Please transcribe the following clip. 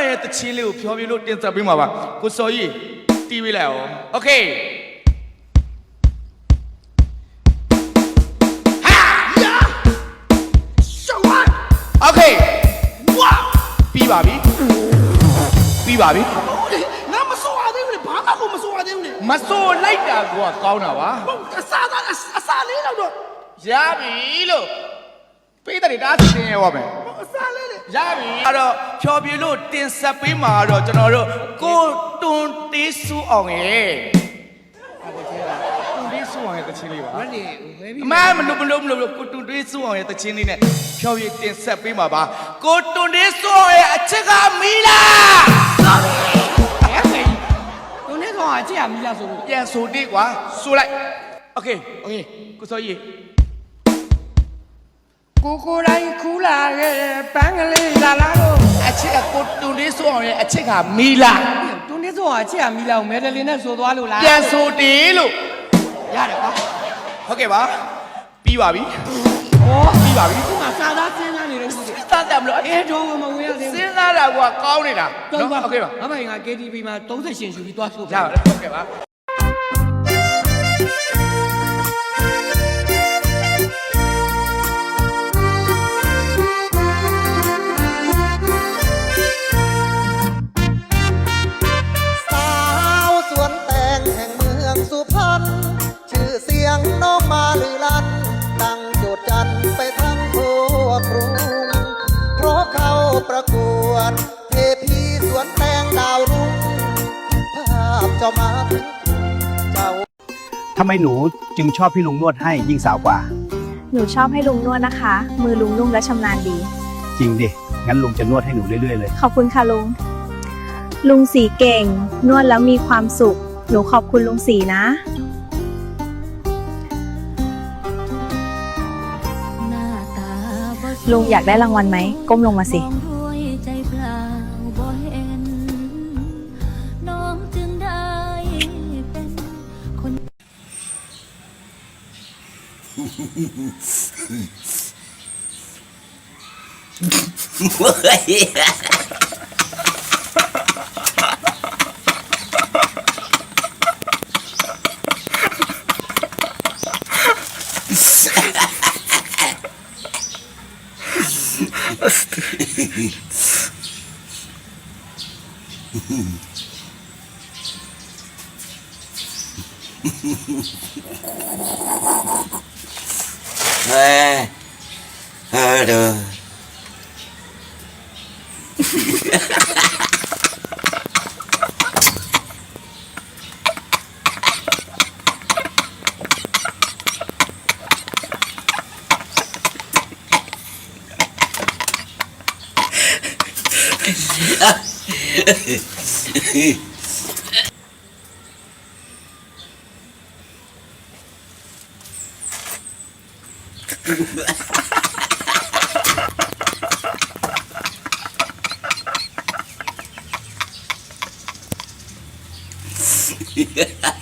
ရဲ့တချင်းလေးကိုဖြောပြလို့တင်ဆက်ပေးမှာပါကိုစော်ကြီးတီးပေးလိုက်အောင်โอเคโอเคဝါပြီးပါပြီပြီးပါပြီငါမစိုးရသေးဘူးလေဘာမှကိုမစိုးရသေးဘူးလေမစိုးလိုက်တာကကောင်းတာပါဟုတ်အစားလေးတော့ရပြီလို့ပေးတယ်တားတင်ရပါမယ်အစားလေးလေရပြီအဲ့တော့ဖြောပြလို့တင်ဆက်ပေးမှာတော့ကျွန်တော်တို့ကိုတွန်တေးစူအောင်ရဲ့တွန်တေးစူအောင်ရဲ့တချင်းလေးပါဟုတ်တယ်အမမလို့ကိုတွန်တေးစူအောင်ရဲ့တချင်းလေးနဲ့ဖြောပြတင်ဆက်ပေးမှာပါကိုတွန်တေးစူအောင်ရဲ့အချက်ကမီလာတွန်တေးကောင်အချက်ကမီလာဆိုလို့ပြန်ဆိုတေးကွာဆိုလိုက်โอเคကိုစောကြီးကိုတိုင်းခူးလာခဲ့ပန်းကလေးလာလာတော့အချက်ကကိုတွန်တေးဆိုအောင်ရဲ့အချက်ကမီလာတွန်တေးဆိုအောင်အချက်ကမီလာကိုမဲတယ်လင်းနဲ့ဆိုသွားလို့လားပြန်ဆိုတေးလို့ရတယ်ကွာဟုတ်ကဲ့ပါပြီးပါပြီဟောပြီးပါပြီဒီမှာစာသားစဉ်းစားနေတယ်စဉ်းစားကြမလို့အဲတော့မဝင်ရသေးဘူးစဉ်းစားတာကကောင်းနေတာနော်ဟုတ်ကဲ့ပါအမိုင်က KTV မှာ30ရှင်ယူပြီးသွားဆိုရပါတယ်ဟုတ်ကဲ့ပါน้องมาลือลั่นดังโจดจันไปทั้งทั่วกรุงเพราะเข้าประกวดเทพีสวนแตงดาวรุ่งภาพเจ้ามาถึงเจ้าทำไมหนูจึงชอบพี่ลุงนวดให้ยิ่งสาวกว่าหนูชอบให้ลุงนวดนะคะมือลุงนุ่มและชำนาญดีจริงดิงั้นลุงจะนวดให้หนูเรื่อยๆเลยขอบคุณค่ะลุงสีเก่งนวดแล้วมีความสุขหนูขอบคุณลุงสีนะลุงอยากได้รางวัลไหมก้มลงมาสิAduh. Yeah.